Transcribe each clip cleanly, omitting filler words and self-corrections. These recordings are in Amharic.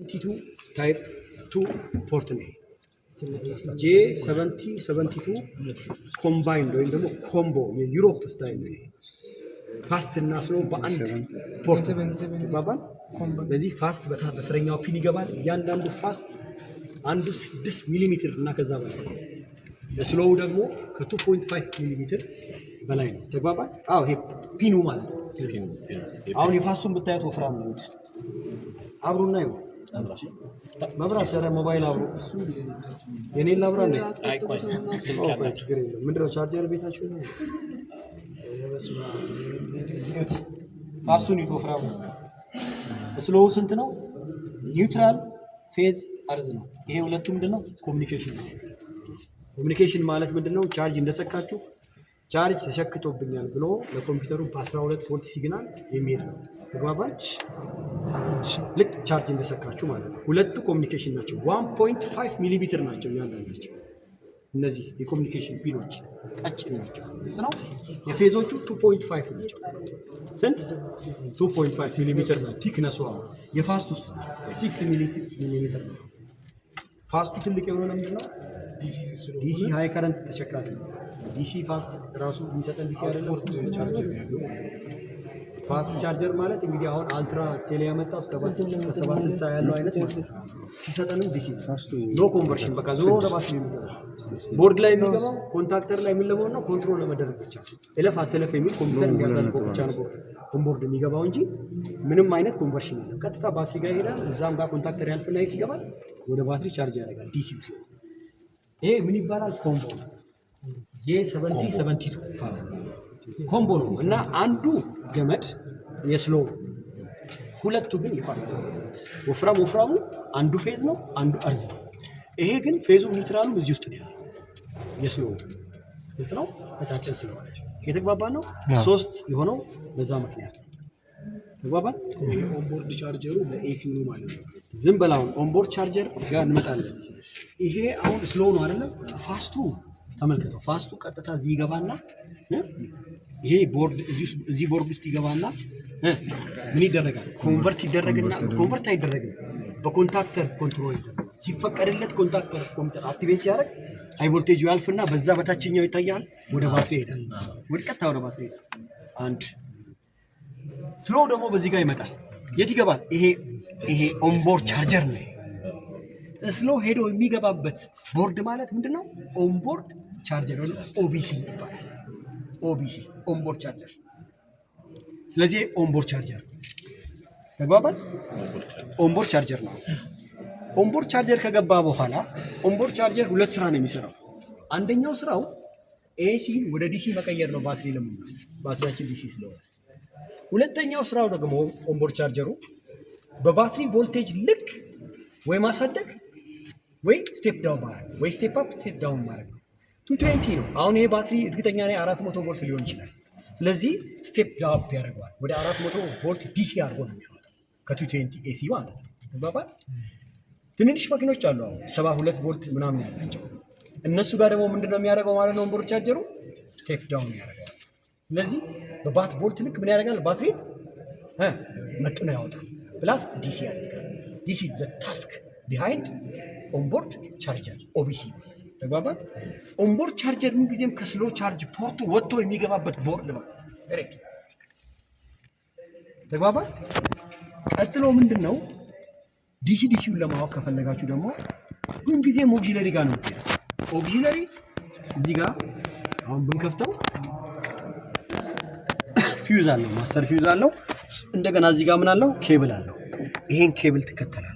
J7072 type 2 port ነው J7072 combined ወይም ደግሞ ኮምቦ የዩሮፕ ስታይል ነው ፋስት እና ስሎ በአንድ ፖርት ተባባል ለዚህ ፋስት በስረኛው ፒን ይገባል እያንዳንዱ ፋስት አንዱ 6 ሚሊ ሜትር እና ከዛ በላይ ለስሎው ደግሞ ከ2.5 ሚሊ ሜትር በላይ ነው ተባባል አው ይሄ ፒኑ ማለት ነው አሁን የፋስቱን ብታዩት ወፍራም ነው አብሩና ይው መብራት ሰራ ሞባይል አብሩ የኔ ላብራ ነው አይቆይ ምንድነው ቻርጀር ቤታችሁ ነው የበስማ ፋስቱን ይወፍራም ስሎው ስንት ነው ኒውትራል ፌዝ አርዝ ነው ይሄ ሁለቱ ምንድነው ኮሙኒኬሽን ማለት ምንድነው ቻርጅ እንደሰካችሁ ቻርጅ ተሸክቶብኛል ብሎ ለኮምፒውተሩ በ12 ቮልት ሲግናል የሚሄድ ነው ተግባባን ልክ ቻርጅ እንደሰካችሁ ማለት ነው ሁለቱ ኮሙኒኬሽን ናቸው 1.5 ሚሊ ሜትር ናቸው ያንዳንዳቸው እነዚህ የኮሙኒኬሽን ፒኖች ቀጭን ናቸው ነው የፌዞቹ 2.5 ናቸው ስንት 2.5 ሚሊ ሜትር ነው ቲክነሱ የፋስቱስ 6 ሚሊ ሜትር ነው ፋስቱ ትልቅ የሆነ ምንድነው ዲሲ ሃይ ከረንት ተሸካሚ ዲሲ ፋስት ራሱ የሚሰጠን ዲሲ አይደለም ቻርጀር ፋስት ቻርጀር ማለት እንግዲህ አሁን አልትራ ቴሌ ያመጣው እስከ 760 ያለው አይነት ሲሰጠንም ዲሲ ኖ ኮንቨርሽን በቃ ዞሮ ለባትሪ ቦርድ ላይ የሚገባው ኮንታክተር ላይ የሚለመው ነው ኮንትሮል ለመደረግ ብቻ እለፍ አትለፍ የሚል ኮምፒውተር የሚያሳልፈው ብቻ ነው ቦርድ የሚገባው እንጂ ምንም አይነት ኮንቨርሽን የለም ቀጥታ ባትሪ ጋር ይሄዳል እዛም ጋር ኮንታክተር ያልፍና ይገባል ወደ ባትሪ ቻርጅ ያደርጋል ዲሲ ይሄ ምን ይባላል ኮምቦ J7072 ኮምቦ ነው እና አንዱ ገመድ የስሎ ሁለቱ ግን የፋስት ወፍራሙ አንዱ ፌዝ ነው አንዱ አርዝ ነው ይሄ ግን ፌዙ ኒውትራሉ እዚህ ውስጥ ነው ያለው የስሎ ነው ተቻቸን ስለሆነ የተግባባ ነው ሶስት የሆነው በዛ ምክንያት ተግባባ ኦንቦርድ ቻርጀሩ በኤሲ ነው ማለት ነው ዝም በላው ኦንቦርድ ቻርጀር ጋር እንመጣለን ይሄ አሁን ስሎ ነው አይደል ፋስቱ ተመልከተው ፋስቱ ቀጥታ እዚህ ይገባና ይሄ ቦርድ እዚህ ቦርድ ውስጥ ይገባና ምን ይደረጋል ኮንቨርት ይደረግና ኮንቨርት አይደረግም በኮንታክተር ኮንትሮል ሲፈቀድለት ኮንታክተር ኮምፒውተር አክቲቬት ያደርግ ሃይ ቮልቴጅ ያልፍና በዛ በታችኛው ይታያል ወደ ባትሪ ይሄዳል ወደ ቀጥታ ወደ ባትሪ ይሄዳል አንድ ስሎ ደግሞ በዚህ ጋር ይመጣል የት ይገባል ይሄ ኦንቦርድ ቻርጀር ነው ስሎ ሄዶ የሚገባበት ቦርድ ማለት ምንድነው ኦንቦርድ ቻርጀር ነው ኦቢሲ ይባላል ኦቢሲ ኦንቦርድ ቻርጀር ስለዚህ ኦንቦርድ ቻርጀር ተግባባን ኦንቦርድ ቻርጀር ነው ኦንቦርድ ቻርጀር ከገባ በኋላ ኦንቦርድ ቻርጀር ሁለት ስራ ነው የሚሰራው አንደኛው ስራው ኤሲ ወደ ዲሲ መቀየር ነው ባትሪ ለመሙላት ባትሪያችን ዲሲ ስለሆነ ሁለተኛው ስራው ደግሞ ኦንቦርድ ቻርጀሩ በባትሪ ቮልቴጅ ልክ ወይ ማሳደግ ወይ ስቴፕ ዳውን ማድረግ ወይ ስቴፕ አፕ ስቴፕ ዳውን ማድረግ ነው 220 ነው አሁን ይሄ ባትሪ እርግጠኛ ነኝ 400 ቮልት ሊሆን ይችላል ስለዚህ ስቴፕ ዳውን ያደርጋል ወደ 400 ቮልት ዲሲ አድርጎ ነው የሚያወጣው ከ220 ኤሲ ማለት ነው ተባባል ትንንሽ ማኪኖች አሉ አሁን 72 ቮልት ምናምን ያላቸው እነሱ ጋር ደግሞ ምንድነው የሚያደርገው ማለት ነው ኦንቦርድ ቻርጀሩ ስቴፕ ዳውን ያደርጋል ስለዚህ በባት ቮልት ልክ ምን ያደርጋል ባትሪ መጥኖ ያወጣል ፕላስ ዲሲ ያደርጋል this is the task behind onboard charger OBC ተግባባን onboard charger ምን ጊዜም ከስሎ ቻርጅ ፖርቱ ወጥቶ የሚገባበት ቦርድ ማለት ዳይሬክት ተግባባን ቀጥሎ ምንድነው ዲሲውን ለማወቅ ከፈለጋችሁ ደግሞ ምን ጊዜም ኦክሲለሪ ጋር ነው ኦክሲለሪ እዚህ ጋር አሁን ብንከፍተው ፊውዝ አለው ማስተር ፊውዝ አለው እንደገና እዚህ ጋር ምን አለው ኬብል አለው ይሄን ኬብል ትከተላለህ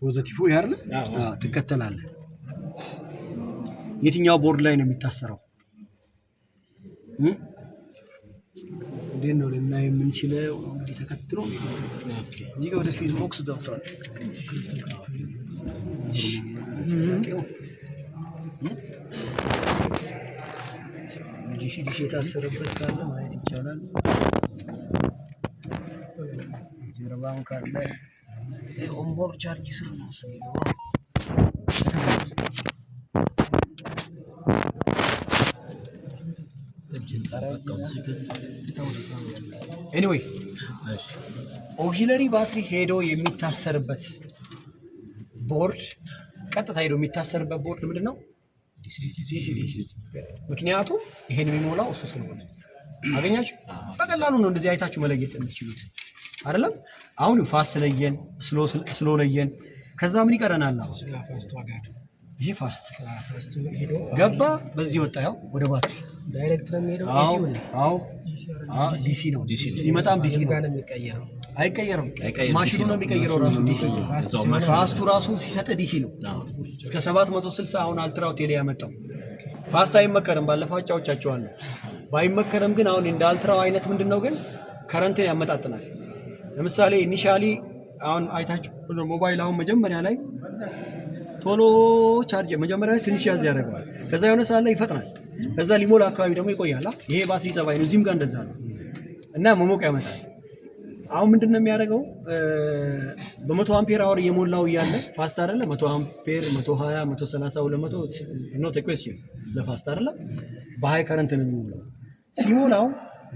ፖዚቲቭ ያርለ ትከተላለህ የትኛው ቦርድ ላይ ነው የሚታሰረው እንዴት ነው ለናይ የምንችለው እንግዲህ ተከትሎ እዚህ ጋር ወደ ፊውዝ ቦክስ ገብቷል ዲሲ የታሰረበት ካለ ማየት ይቻላል ጀርባውን ካለ ኦንቦርድ ቻርጅ ስር ነው እሱ ይገባል anyway ኦግዚለሪ ባትሪ ሄዶ የሚታሰርበት ቦርድ ቀጥታ ሄዶ የሚታሰርበት ቦርድ ምንድነው? ዲሲ። ምክንያቱም ይሄን የሚሞላው እሱ ስለሆነ አገኛችሁ። በቀላሉ ነው እንደዚህ አይታችሁ መለየት የምትችሉት አይደለም። አሁን ፋስት ለየን፣ ስሎ ለየን። ከዛ ምን ይቀረናል? ይሄ ፋስት ገባ፣ በዚህ ወጣ። ያው ወደ ባትሪ ዳይሬክት ነው የሚሄደው። ዲሲ ነው። ሲመጣም ዲሲ ነው። አይቀየርም። ማሽኑ ነው የሚቀይረው ራሱ ዲሲ። ፋስቱ ራሱ ሲሰጥ ዲሲ ነው። እስከ 760 አሁን አልትራው ቴሌ ያመጣው ፋስት አይመከርም። ባለፈው አጫውቻቸዋለሁ። ባይመከርም ግን አሁን እንደ አልትራው አይነት ምንድነው ግን ከረንትን ያመጣጥናል። ለምሳሌ ኢኒሻሊ አሁን አይታችሁ ሞባይል አሁን መጀመሪያ ላይ ቶሎ ቻርጅ መጀመሪያ ላይ ትንሽ ያዝ ያደርገዋል። ከዛ የሆነ ሰዓት ላይ ይፈጥናል። ከዛ ሊሞላ አካባቢ ደግሞ ይቆያል። ይሄ ባትሪ ጸባይ ነው። እዚህም ጋር እንደዛ ነው እና መሞቅ ያመጣል። አሁን ምንድነው የሚያደርገው? በ100 አምፔር አወር እየሞላው እያለ ፋስት አይደለ? 100 አምፔር 120 130 200 ኖት ኢኩዌሽን ለፋስት አይደለ? በሃይ ከረንት ነው የሚሞላው። ሲሞላው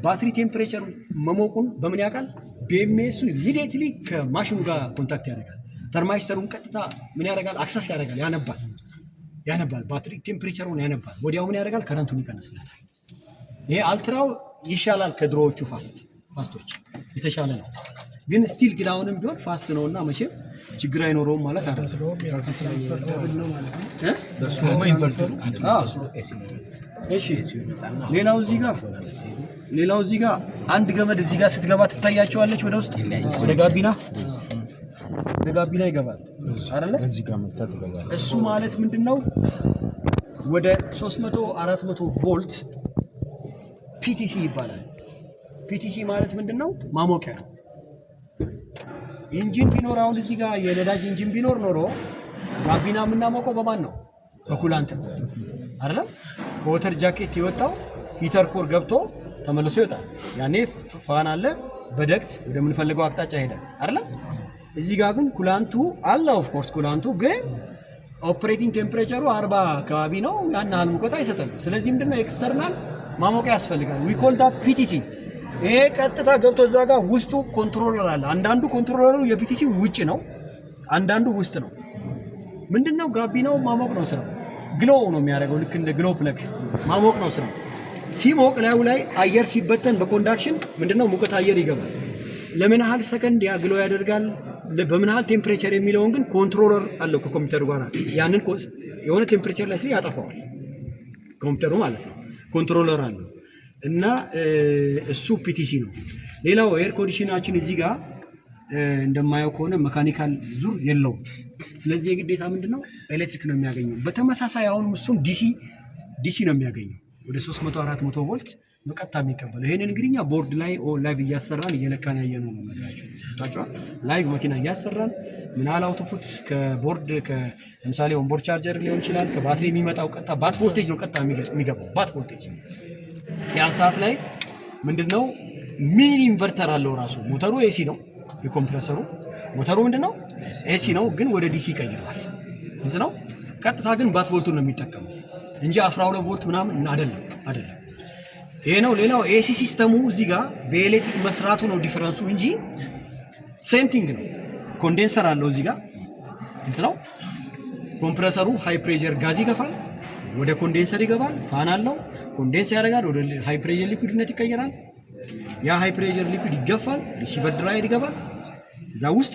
ባትሪ ቴምፕሬቸር መሞቁን በምን ያውቃል? ቢኤምኤሱ ኢሚዲየትሊ ከማሽኑ ጋር ኮንታክት ያደርጋል። ተርማይስተሩን ቀጥታ ምን ያደርጋል? አክሰስ ያደርጋል። ያነባል። ባትሪ ቴምፕሬቸሩን ያነባል። ወዲያው ምን ያደርጋል? ከረንቱን ይቀንስለታል። ይሄ አልትራው ይሻላል ከድሮዎቹ ፋስቶች የተሻለ ነው። ግን ስቲል ግን አሁንም ቢሆን ፋስት ነውና መቼም ችግር አይኖረውም ማለት አይደለም። እሺ ሌላው እዚህ ጋር አንድ ገመድ እዚህ ጋር ስትገባ ትታያቸዋለች። ወደ ውስጥ ወደ ጋቢና ይገባል አይደለ? እሱ ማለት ምንድነው? ወደ 300 400 ቮልት ፒቲሲ ይባላል። ፒቲሲ ማለት ምንድነው? ማሞቂያ ነው። ኢንጂን ቢኖር አሁን እዚህ ጋር የነዳጅ ኢንጂን ቢኖር ኖሮ ጋቢና የምናሞቀው በማን ነው? በኩላንት ነው አይደለም? በወተር ጃኬት የወጣው ሂተር ኮር ገብቶ ተመልሶ ይወጣል። ያኔ ፋን አለ፣ በደክት ወደ ምንፈልገው አቅጣጫ ይሄዳል አይደለም? እዚህ ጋር ግን ኩላንቱ አለ። ኦፍ ኮርስ ኩላንቱ ግን ኦፕሬቲንግ ቴምፕሬቸሩ 40 አካባቢ ነው። ያን ያህል ሙቀት አይሰጥም። ስለዚህ ምንድነው ኤክስተርናል ማሞቂያ ያስፈልጋል። ዊ ኮል ዳት ፒቲሲ። ይሄ ቀጥታ ገብቶ እዛ ጋር ውስጡ ኮንትሮለር አለ። አንዳንዱ ኮንትሮለሩ የፒቲሲ ውጭ ነው፣ አንዳንዱ ውስጥ ነው። ምንድነው ጋቢናው ማሞቅ ነው ስራው። ግሎ ነው የሚያደርገው። ልክ እንደ ግሎ ፕለግ ማሞቅ ነው ስራው። ሲሞቅ ላዩ ላይ አየር ሲበተን በኮንዳክሽን ምንድነው ሙቀት አየር ይገባል። ለምን ያህል ሰከንድ ያ ግሎ ያደርጋል፣ በምን ያህል ቴምፕሬቸር የሚለውን ግን ኮንትሮለር አለው ከኮምፒውተሩ ጋር። ያንን የሆነ ቴምፕሬቸር ላይ ሲል ያጠፋዋል ኮምፒውተሩ ማለት ነው። ኮንትሮለር አለው እና እሱ ፒቲሲ ነው። ሌላው ኤር ኮንዲሽናችን እዚህ ጋር እንደማየው ከሆነ መካኒካል ዙር የለውም። ስለዚህ የግዴታ ምንድነው ኤሌክትሪክ ነው የሚያገኘው። በተመሳሳይ አሁን እሱም ዲሲ ነው የሚያገኘው። ወደ 300 400 ቮልት በቀጥታ የሚቀበለው። ይሄንን እንግዲህ ቦርድ ላይ ላይቭ እያሰራን እየለካን ያየነው ነው መድራችሁ ታጫው። ላይቭ መኪና እያሰራን ምናል አውትፑት ከቦርድ ለምሳሌ ኦንቦርድ ቻርጀር ሊሆን ይችላል፣ ከባትሪ የሚመጣው ቀጥታ ባት ቮልቴጅ ነው ቀጥታ የሚገባው ባት ቮልቴጅ። ያን ሰዓት ላይ ምንድነው ሚኒ ኢንቨርተር አለው ራሱ። ሞተሩ ኤሲ ነው፣ የኮምፕረሰሩ ሞተሩ ምንድነው ኤሲ ነው፣ ግን ወደ ዲሲ ይቀይራል እንጂ ነው። ቀጥታ ግን ባት ቮልቱን ነው የሚጠቀመው እንጂ 12 ቮልት ምናምን አይደለም። ይሄ ነው። ሌላው ኤሲ ሲስተሙ እዚህ ጋር በኤሌክትሪክ መስራቱ ነው ዲፈረንሱ እንጂ ሴንቲንግ ነው። ኮንዴንሰር አለው እዚህ ጋር ነው። ኮምፕረሰሩ ሃይ ፕሬሸር ጋዝ ይገፋል፣ ወደ ኮንዴንሰር ይገባል። ፋን አለው፣ ኮንዴንስ ያደርጋል፣ ወደ ሃይ ፕሬሸር ሊኩዊድነት ይቀየራል። ያ ሃይ ፕሬሸር ሊኩዊድ ይገፋል፣ ሪሲቨር ድራይቨር ይገባል። እዛ ውስጥ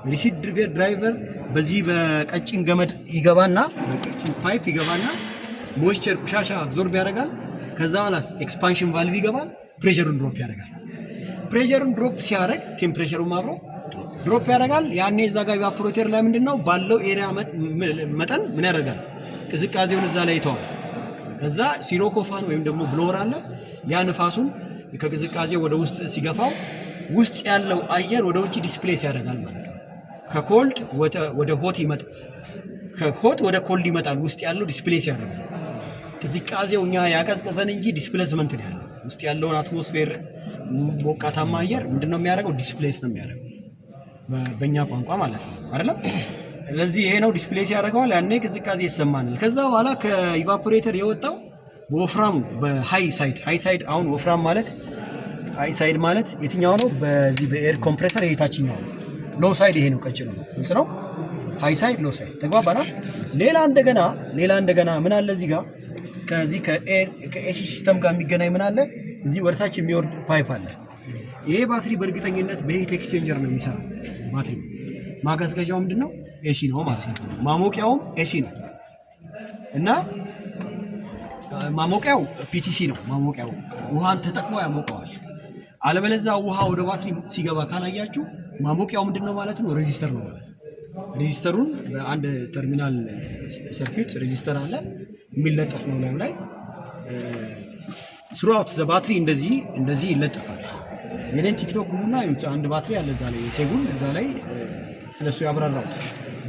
ሪሲቨር ድራይቨር በዚህ በቀጭን ገመድ ይገባና በቀጭን ፓይፕ ይገባና ሞይስቸር ቆሻሻ አብዞርብ ያደርጋል። ከዛ በኋላ ኤክስፓንሽን ቫልቭ ይገባል፣ ፕሬሸሩን ድሮፕ ያደርጋል። ፕሬሸሩን ድሮፕ ሲያደርግ ቴምፕሬቸሩን አብሮ ድሮፕ ያደርጋል። ያኔ እዛ ጋር ኢቫፖሬተር ላይ ምንድነው ባለው ኤሪያ መጠን ምን ያደርጋል? ቅዝቃዜውን እዛ ላይ ይተዋል። ከዛ ሲሮኮፋን ወይም ደግሞ ብሎወር አለ። ያ ንፋሱን ከቅዝቃዜ ወደ ውስጥ ሲገፋው ውስጥ ያለው አየር ወደ ውጭ ዲስፕሌስ ያደርጋል ማለት ነው። ከኮልድ ወደ ሆት ይመጣል፣ ከሆት ወደ ኮልድ ይመጣል። ውስጥ ያለው ዲስፕሌስ ያደርጋል። ቅዝቃዜው እኛ ያቀዝቀዘን እንጂ ዲስፕሌስመንት ነው ያለው። ውስጥ ያለውን አትሞስፌር ሞቃታማ አየር ምንድነው የሚያደርገው? ዲስፕሌስ ነው የሚያደርገው በእኛ ቋንቋ ማለት ነው አይደለም። ስለዚህ ይሄ ነው ዲስፕሌስ ያደርገዋል። ያኔ ቅዝቃዜ ይሰማናል። ከዛ በኋላ ከኢቫፖሬተር የወጣው በወፍራሙ በሃይ ሳይድ አሁን ወፍራም ማለት ሃይ ሳይድ ማለት የትኛው ነው? በዚህ በኤር ኮምፕሬሰር የታችኛው ነው። ሎ ሳይድ ይሄ ነው፣ ቀጭኑ ነው። ግልጽ ነው። ሃይ ሳይድ ሎ ሳይድ ተግባባና። ሌላ እንደገና ምን አለ እዚህ ጋር ከዚህ ከኤሲ ሲስተም ጋር የሚገናኝ ምን አለ እዚህ ወደታች የሚወርድ ፓይፕ አለ። ይሄ ባትሪ በእርግጠኝነት በሂት ኤክስቼንጀር ነው የሚሰራው። ባትሪ ማቀዝቀዣው ምንድነው? ኤሲ ነው ማለት ነው። ማሞቂያውም ኤሲ ነው እና ማሞቂያው ፒቲሲ ነው። ማሞቂያው ውሃን ተጠቅሞ ያሞቀዋል። አለበለዚያ ውሃ ወደ ባትሪ ሲገባ ካላያችሁ ማሞቂያው ምንድነው ማለት ነው? ሬዚስተር ነው ማለት ነው። ሬዚስተሩን በአንድ ተርሚናል ሰርኪዩት ሬዚስተር አለ የሚለጠፍ ነው ላይ ስሩአውት ዘ ባትሪ እንደዚህ ይለጠፋል። የኔን ቲክቶክ ግቡና አንድ ባትሪ አለ እዛ ላይ ሴጉል እዛ ላይ ስለሱ ያብራራሁት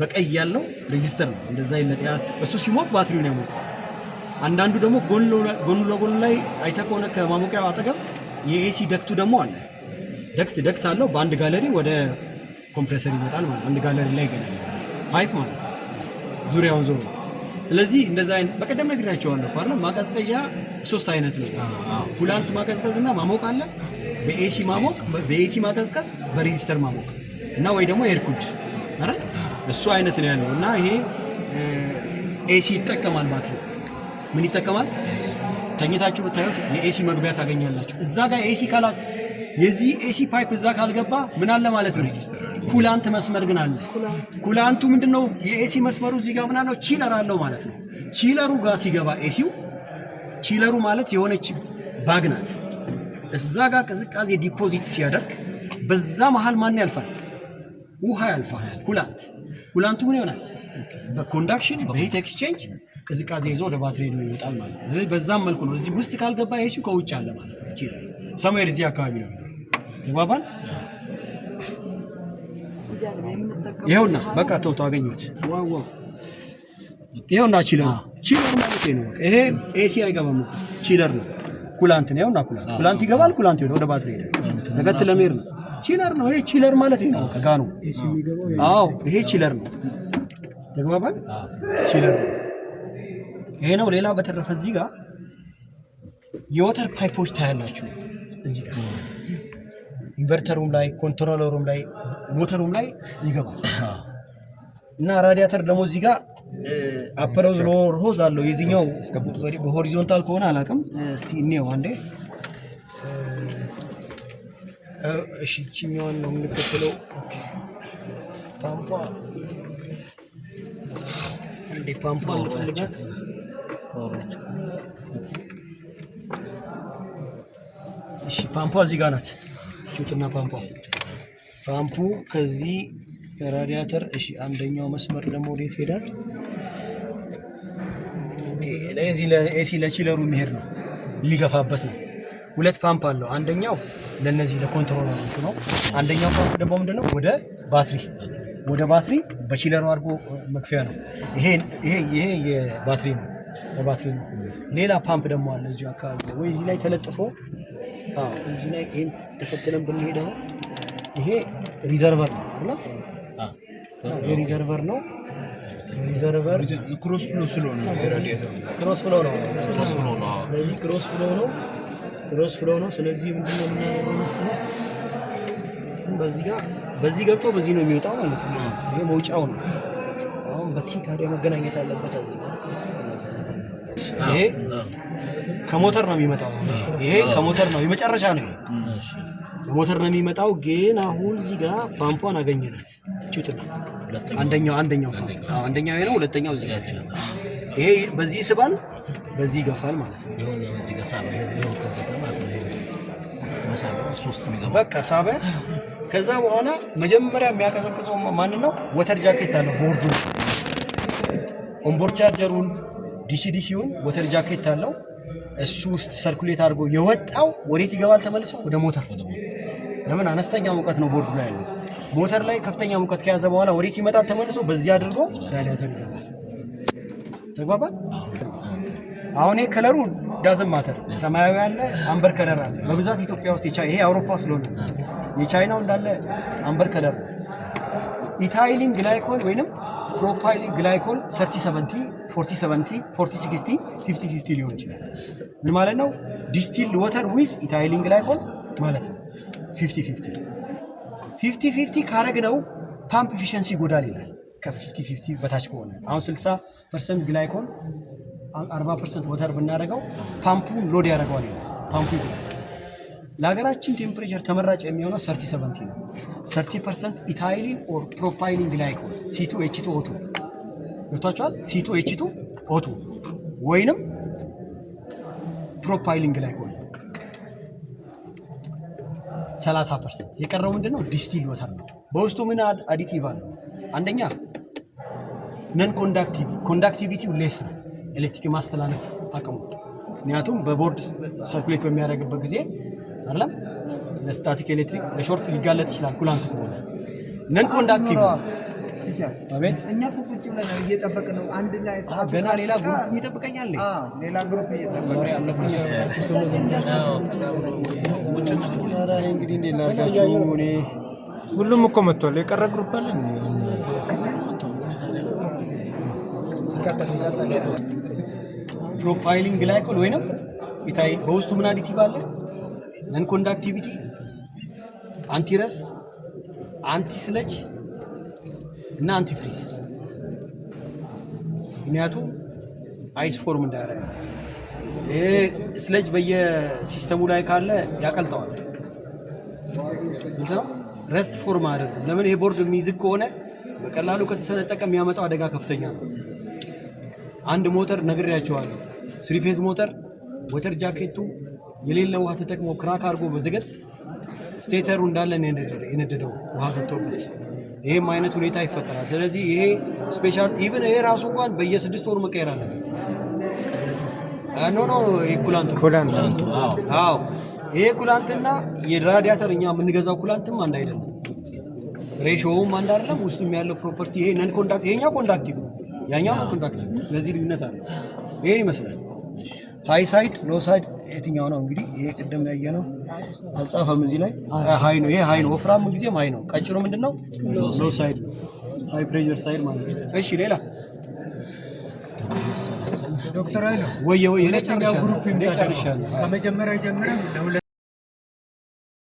በቀይ ያለው ሬዚስተር ነው። እንደዛ ይለጠፋል። እሱ ሲሞቅ ባትሪውን ያሞቃል። አንዳንዱ ደግሞ ጎን ለጎን ላይ አይተህ ከሆነ ከማሞቂያው አጠገብ የኤሲ ደክቱ ደግሞ አለ። ደክት አለው። በአንድ ጋለሪ ወደ ኮምፕሬሰር ይመጣል ማለት አንድ ጋለሪ ላይ ይገናኛል። ፓይፕ ማለት ነው ዙሪያውን ዞሮ። ስለዚህ እንደዛ አይነት በቀደም ነግራቸዋለሁ አይደል? ማቀዝቀዣ 3 አይነት ነው። ኩላንት ማቀዝቀዝና ማሞቅ አለ። በኤሲ ማሞቅ፣ በኤሲ ማቀዝቀዝ፣ በሬዚስተር ማሞቅ እና ወይ ደግሞ ኤርኩድ አይደል? እሱ አይነት ነው ያለው እና ይሄ ኤሲ ይጠቀማል ባትሪ። ምን ይጠቀማል? ተኝታችሁ ብታዩት የኤሲ መግቢያ ታገኛላችሁ። እዛ ጋር ኤሲ ካላ የዚህ ኤሲ ፓይፕ እዛ ካልገባ ምን አለ ማለት ነው? ኩላንት መስመር ግን አለ። ኩላንቱ ምንድነው? የኤሲ መስመሩ እዚህ ጋር ምን አለው? ቺለር አለው ማለት ነው። ቺለሩ ጋር ሲገባ ኤሲው ቺለሩ ማለት የሆነች ባግ ናት። እዛ ጋር ቅዝቃዜ ዲፖዚት ሲያደርግ በዛ መሃል ማን ያልፋል? ውሃ ያልፋል። ኩላንቱ ምን ይሆናል? በኮንዳክሽን በሂት ኤክስቼንጅ ቅዝቃዜ ይዞ ወደ ባትሪ ነው ይወጣል ማለት ነው። በዛም መልኩ ነው። እዚህ ውስጥ ካልገባ ኤሲው ከውጭ አለ ማለት ነው። ቺለር ሰሜር እዚህ አካባቢ ነው ይባባል። ይሄውና በቃ ተው አገኘሁት። ዋው ይሄውና ቺለር ማለት ነው። ይሄ ኤሲ አይገባም፣ ቺለር ነው። ኩላንት ነው። ይሄውና ኩላንት ይገባል። ኩላንት ወደ ባትሪ ሄደ ተከትለ ለሜር ነው። ቺለር ነው። ይሄ ቺለር ማለት ነው። ከጋኑ ኤሲ የሚገባው አዎ፣ ይሄ ቺለር ነው። ተግባባን። ቺለር ነው ይሄ ነው። ሌላ በተረፈ እዚህ ጋር የወተር ፓይፖች ታያላችሁ። እዚህ ጋር ኢንቨርተሩም ላይ ኮንትሮለሩም ላይ ሞተሩም ላይ ይገባል እና ራዲያተር ደግሞ እዚህ ጋር አፐሮዝ ሎወር ሆዝ አለው። የዚህኛው በሆሪዞንታል ከሆነ አላውቅም። እስቲ እንየው አንዴ። እሺ እቺኛዋን ነው የምንከተለው። ፓምፓ እንዴ ፓምፓ ልፈልጋት። እሺ ፓምፓ እዚህ ጋር ናት። ቹትና ፓምፑ ከዚህ ራዲያተር። እሺ አንደኛው መስመር ደግሞ ወዴት ሄዳል? ለዚህ ለኤሲ ለቺለሩ የሚሄድ ነው የሚገፋበት ነው። 2 ፓምፕ አለው። አንደኛው ለነዚህ ለኮንትሮለሮቹ ነው። አንደኛው ፓምፕ ደግሞ ምንድነው? ወደ ባትሪ በቺለሩ አድርጎ መክፈያ ነው። ይሄ የባትሪ ነው። በባትሪ ነው። ሌላ ፓምፕ ደግሞ አለ እዚህ አካባቢ ወይ እዚህ ላይ ተለጥፎ እዚህ ላይ ይሄን ተከትለን ብንሄደው ይሄ ሪዘርቨር ነው አይደል? ይሄ ሪዘርቨር ነው። ሪዘርቨር ክሮስ ፍሎ ስለሆነ ክሮስ ፍሎ ነው። ስለዚህ ክሮስ ፍሎ ነው። ስለዚህ ምንድነው የምናደርገው መሰለህ? በዚህ ገብቶ በዚህ ነው የሚወጣው ማለት ነው። ይሄ መውጫው ነው። አሁን በቲ ታዲያ መገናኘት አለበት እዚህ ጋር። ይሄ ከሞተር ነው የሚመጣው። ይሄ ከሞተር ነው የመጨረሻ ነው። ከሞተር ነው የሚመጣው። ግን አሁን እዚህ ጋር ፓምፓን አገኘናት። እቺውትና አንደኛው ይሄ ነው። ሁለተኛው እዚህ ጋር ይሄ በዚህ ይስባል፣ በዚህ ይገፋል ማለት ነው። እዚህ ጋር ሳበ ይሄው ከዘጋ ማለት ነው። በቃ ሳበ። ከዛ በኋላ መጀመሪያ የሚያቀዘቅዘው ማን ነው? ወተር ጃኬት አለው ቦርዱ። ኦንቦርድ ቻርጀሩን ዲሲዲሲውን ወተር ጃኬት አለው። እሱ ውስጥ ሰርኩሌት አድርጎ የወጣው ወዴት ይገባል? ተመልሶ ወደ ሞተር። ለምን? አነስተኛ ሙቀት ነው ቦርዱ ላይ ያለው። ሞተር ላይ ከፍተኛ ሙቀት ከያዘ በኋላ ወዴት ይመጣል? ተመልሶ በዚህ አድርጎ ራዲያተር ይገባል። ተግባባል? አሁን ይሄ ከለሩ ዳዝን ማተር። ሰማያዊ አለ፣ አምበር ከለር አለ። በብዛት ኢትዮጵያ ውስጥ ይሄ አውሮፓ ስለሆነ የቻይናው እንዳለ አምበር ከለር ነው። ኢታይሊን ግላይኮል ወይንም ፕሮፓይሊን ግላይኮል 3070 4070 4060 5050 ሊሆን ይችላል። ምን ማለት ነው? ዲስቲልድ ወተር ዊዝ ኢታይሊን ግላይኮል ማለት ነው 50-50 ካረግነው ፓምፕ ኤፊሽንሲ ይጎዳል ይላል። ከ50-50 በታች ከሆነ አሁን 60% ግላይኮል 40% ወተር ብናደርገው ፓምፑን ሎድ ያደርገዋል ይላል። ፓምፑ ይጎዳል። ለሀገራችን ቴምፕሬቸር ተመራጭ የሚሆነው 30-70 ነው። 30% ኢታይሊን ኦር ፕሮፓይሊን ግላይኮል C2H2O2 ገብቷቸዋል። C2H2O2 ወይንም ፕሮፓይሊን ግላይኮል 30%። የቀረው ምንድነው? ዲስቲል ወተር ነው። በውስጡ ምን አዲቲቭ አለው? አንደኛ ነን ኮንዳክቲቪቲው ሌስ ነው፣ ኤሌክትሪክ ማስተላለፍ አቅሙ። ምክንያቱም በቦርድ ሰርኩሌት በሚያደርግበት ጊዜ አይደለም ለስታቲክ ኤሌክትሪክ ለሾርት ሊጋለጥ ይችላል ኩላንት ከሆነ። ነን ኮንዳክቲቭ አቤት እኛ ቁጭ ብለን እየጠበቅን ነው። አንድ ላይ ገና ሌላ ግሩፕ ይጠብቀኛል። ሌላ ግሩፕ እየጠበቅን እንግዲህ እንዴት ላድርጋችሁ? እኔ ሁሉም እኮ መጥቷል። የቀረ ግሩፕ አለ። ፕሮፓይሊን ግላይኮል ወይንም ኢታይ በውስጡ ምን አዲቲቭ አለ? ነን ኮንዳክቲቪቲ፣ አንቲ ረስት፣ አንቲ ስለጅ እና አንቲ ፍሪዝ። ምክንያቱም አይስ ፎርም እንዳያደርግ ይሄ ስለጅ በየሲስተሙ ላይ ካለ ያቀልጠዋል። ረስት ፎርም አያደርግም። ለምን? ይሄ ቦርድ የሚይዝግ ከሆነ በቀላሉ ከተሰነጠቀ የሚያመጣው አደጋ ከፍተኛ ነው። አንድ ሞተር ነግሬያቸዋለሁ። 3 ፌዝ ሞተር ወተር ጃኬቱ የሌለ ውሃ ተጠቅሞ ክራክ አድርጎ በዝገት ስቴተሩ እንዳለ የነደደው ውሃ ገብቶበት፣ ይሄም አይነት ሁኔታ ይፈጠራል። ስለዚህ ይሄ ስፔሻል ኢቭን ይሄ ራሱ እንኳን በየ6 ወሩ መቀየር አለበት። ኖ ይሄ ኩላንት። አዎ ይሄ ኩላንትና የራዲያተር እኛ የምንገዛው ኩላንትም አንድ አይደለም። ሬሾውም አንድ አይደለም። ውስጡም ያለው ፕሮፐርቲ ይሄ ነን ኮንዳክት፣ ይሄኛው ኮንዳክቲቭ ነው፣ ያኛው ነው ኮንዳክቲቭ። ስለዚህ ልዩነት አለ። ይሄን ይመስላል። ሃይ ሳይድ ሎ ሳይድ የትኛው ነው? እንግዲህ ይሄ ቅድም ላይ ያየነው አልጻፈም እዚህ ላይ። ሃይ ነው፣ ይሄ ሃይ ነው። ወፍራም ጊዜም ሃይ ነው። ቀጭኑ ምንድነው? ሎ ሳይድ ነው፣ ሃይ ፕሬሸር ሳይድ ማለት ነው። እሺ ሌላ ዶክተር አይሉ ወይ ሁለተኛው ግሩፕ ጨርሻለሁ። ከመጀመሪያ ጀምረን ለ2